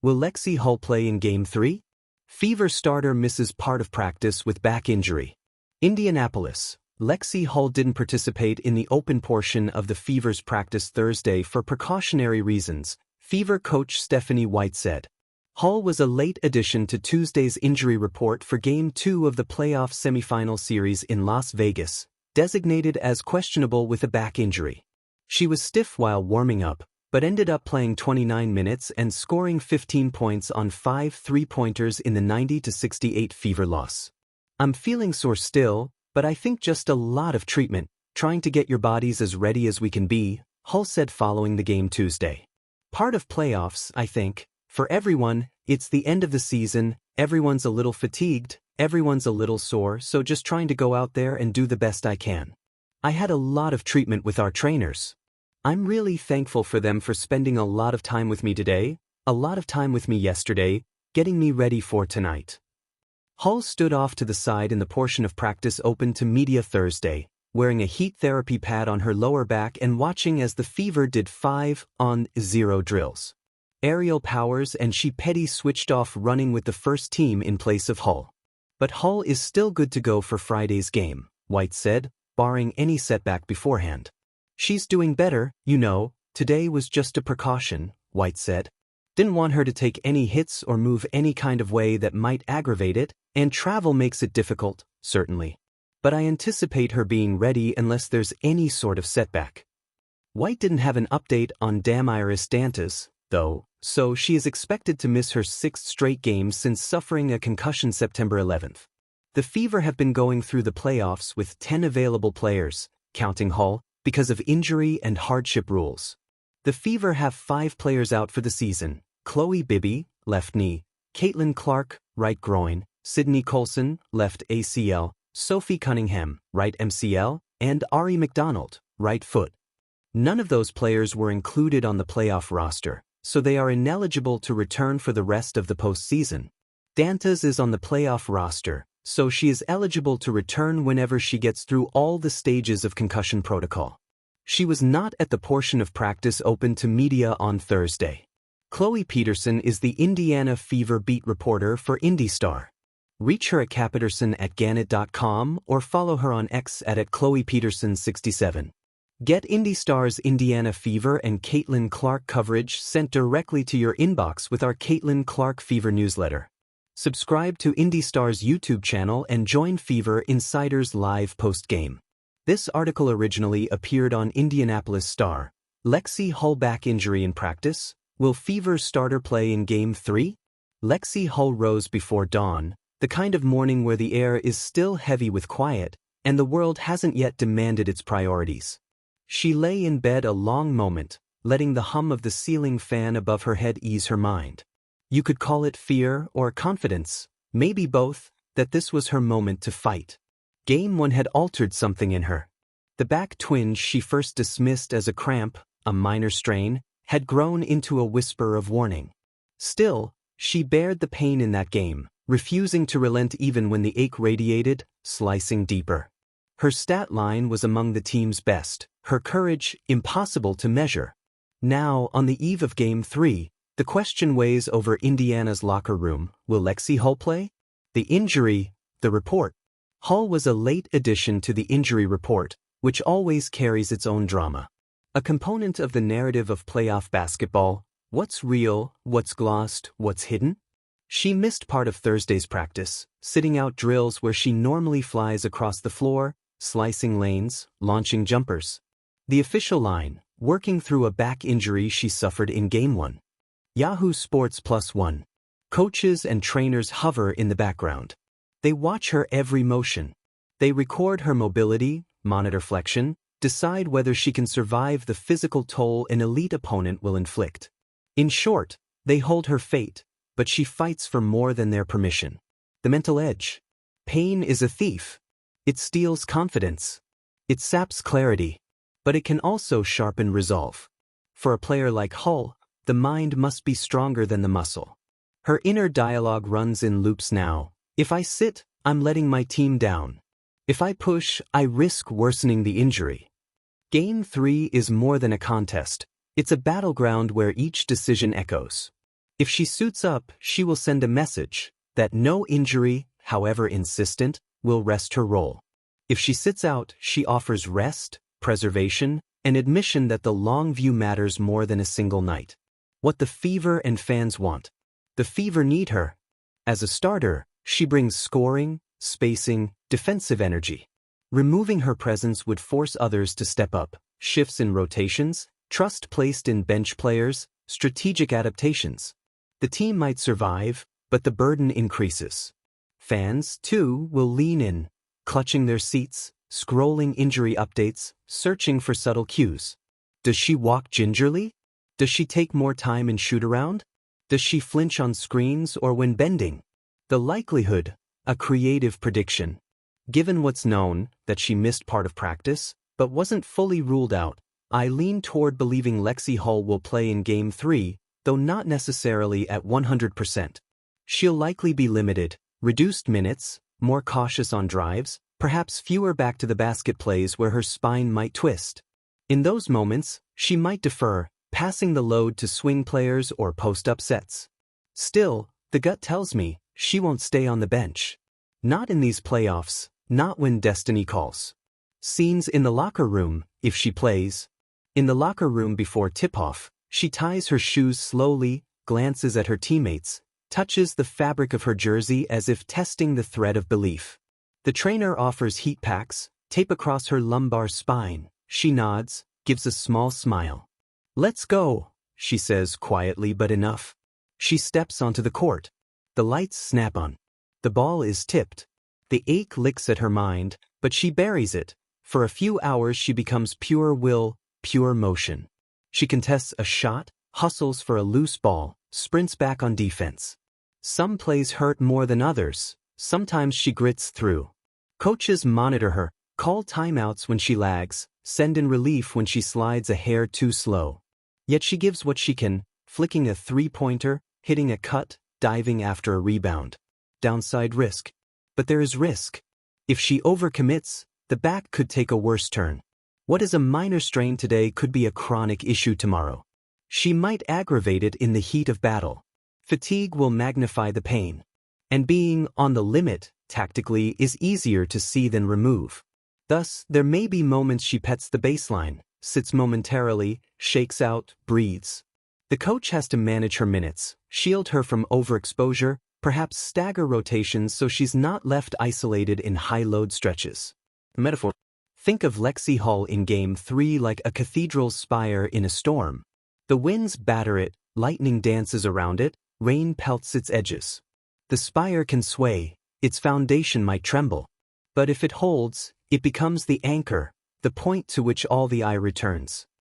Will Lexie Hull play in Game 3? Fever starter misses part of practice with back injury. Indianapolis. Lexie Hull didn't participate in the open portion of the Fever's practice Thursday for precautionary reasons, Fever coach Stephanie White said. Hull was a late addition to Tuesday's injury report for Game 2 of the playoff semifinal series in Las Vegas, designated as questionable with a back injury. She was stiff while warming up, but ended up playing 29 minutes and scoring 15 points on 5 three-pointers in the 90-68 Fever loss. "I'm feeling sore still, but I think just a lot of treatment, trying to get your bodies as ready as we can be," Hull said following the game Tuesday. "Part of playoffs, I think. For everyone, it's the end of the season, everyone's a little fatigued, everyone's a little sore, so just trying to go out there and do the best I can. I had a lot of treatment with our trainers. I'm really thankful for them for spending a lot of time with me today, a lot of time with me yesterday, getting me ready for tonight." Hull stood off to the side in the portion of practice open to media Thursday, wearing a heat therapy pad on her lower back and watching as the Fever did 5-on-0 drills. Aerial powers and she Petty switched off running with the first team in place of Hull. "But Hull is still good to go for Friday's game," White said, barring any setback beforehand. "She's doing better, you know, today was just a precaution," White said. "Didn't want her to take any hits or move any kind of way that might aggravate it, and travel makes it difficult, certainly. But I anticipate her being ready unless there's any sort of setback." White didn't have an update on Damiris Dantas, though, so she is expected to miss her 6th straight game since suffering a concussion September 11th. The Fever have been going through the playoffs with 10 available players, counting Hull, because of injury and hardship rules. The Fever have 5 players out for the season: Chloe Bibby, left knee; Caitlin Clark, right groin; Sydney Colson, left ACL; Sophie Cunningham, right MCL; and Ari McDonald, right foot. None of those players were included on the playoff roster, so they are ineligible to return for the rest of the postseason. Dantas is on the playoff roster, so she is eligible to return whenever she gets through all the stages of concussion protocol. She was not at the portion of practice open to media on Thursday. Chloe Peterson is the Indiana Fever beat reporter for IndyStar. Reach her at capeterson@gannett.com or follow her on X at @ChloePeterson67. Get IndyStar's Indiana Fever and Caitlin Clark coverage sent directly to your inbox with our Caitlin Clark Fever newsletter. Subscribe to IndyStar's YouTube channel and join Fever Insiders live post-game. This article originally appeared on Indianapolis Star. Lexie Hull back injury in practice? Will Fever starter play in Game 3? Lexie Hull rose before dawn, the kind of morning where the air is still heavy with quiet, and the world hasn't yet demanded its priorities. She lay in bed a long moment, letting the hum of the ceiling fan above her head ease her mind. You could call it fear or confidence, maybe both, that this was her moment to fight. Game 1 had altered something in her. The back twinge she first dismissed as a cramp, a minor strain, had grown into a whisper of warning. Still, she bared the pain in that game, refusing to relent even when the ache radiated, slicing deeper. Her stat line was among the team's best, her courage impossible to measure. Now, on the eve of Game 3, the question weighs over Indiana's locker room: will Lexie Hull play? The injury, the report. Hull was a late addition to the injury report, which always carries its own drama. A component of the narrative of playoff basketball: what's real, what's glossed, what's hidden? She missed part of Thursday's practice, sitting out drills where she normally flies across the floor, slicing lanes, launching jumpers. The official line: working through a back injury she suffered in Game 1. Yahoo Sports +1. Coaches and trainers hover in the background. They watch her every motion. They record her mobility, monitor flexion, decide whether she can survive the physical toll an elite opponent will inflict. In short, they hold her fate, but she fights for more than their permission. The mental edge. Pain is a thief. It steals confidence. It saps clarity. But it can also sharpen resolve. For a player like Hull, the mind must be stronger than the muscle. Her inner dialogue runs in loops now. If I sit, I'm letting my team down. If I push, I risk worsening the injury. Game 3 is more than a contest. It's a battleground where each decision echoes. If she suits up, she will send a message that no injury, however insistent, will rest her role. If she sits out, she offers rest, preservation, and admission that the long view matters more than a single night. What the Fever and fans want. The Fever need her. As a starter, she brings scoring, spacing, defensive energy. Removing her presence would force others to step up. Shifts in rotations, trust placed in bench players, strategic adaptations. The team might survive, but the burden increases. Fans, too, will lean in, clutching their seats, scrolling injury updates, searching for subtle cues. Does she walk gingerly? Does she take more time in shoot-around? Does she flinch on screens or when bending? The likelihood, a creative prediction. Given what's known, that she missed part of practice, but wasn't fully ruled out, I lean toward believing Lexie Hull will play in Game 3, though not necessarily at 100%. She'll likely be limited, reduced minutes, more cautious on drives, perhaps fewer back-to-the-basket plays where her spine might twist. In those moments, she might defer, passing the load to swing players or post-up sets. Still, the gut tells me she won't stay on the bench. Not in these playoffs, not when destiny calls. Scenes in the locker room, if she plays. In the locker room before tip-off, she ties her shoes slowly, glances at her teammates, touches the fabric of her jersey as if testing the thread of belief. The trainer offers heat packs, tape across her lumbar spine. She nods, gives a small smile. "Let's go," she says quietly but enough. She steps onto the court. The lights snap on. The ball is tipped. The ache licks at her mind, but she buries it. For a few hours she becomes pure will, pure motion. She contests a shot, hustles for a loose ball, sprints back on defense. Some plays hurt more than others. Sometimes she grits through. Coaches monitor her, call timeouts when she lags, send in relief when she slides a hair too slow. Yet she gives what she can, flicking a three-pointer, hitting a cut, diving after a rebound. Downside risk. But there is risk. If she overcommits, the back could take a worse turn. What is a minor strain today could be a chronic issue tomorrow. She might aggravate it in the heat of battle. Fatigue will magnify the pain. And being on the limit, tactically, is easier to see than remove. Thus, there may be moments she pets the baseline, sits momentarily, shakes out, breathes. The coach has to manage her minutes, shield her from overexposure, perhaps stagger rotations so she's not left isolated in high-load stretches. Metaphor. Think of Lexie Hull in Game 3 like a cathedral's spire in a storm. The winds batter it, lightning dances around it, rain pelts its edges. The spire can sway, its foundation might tremble. But if it holds, it becomes the anchor, the point to which all the eye returns.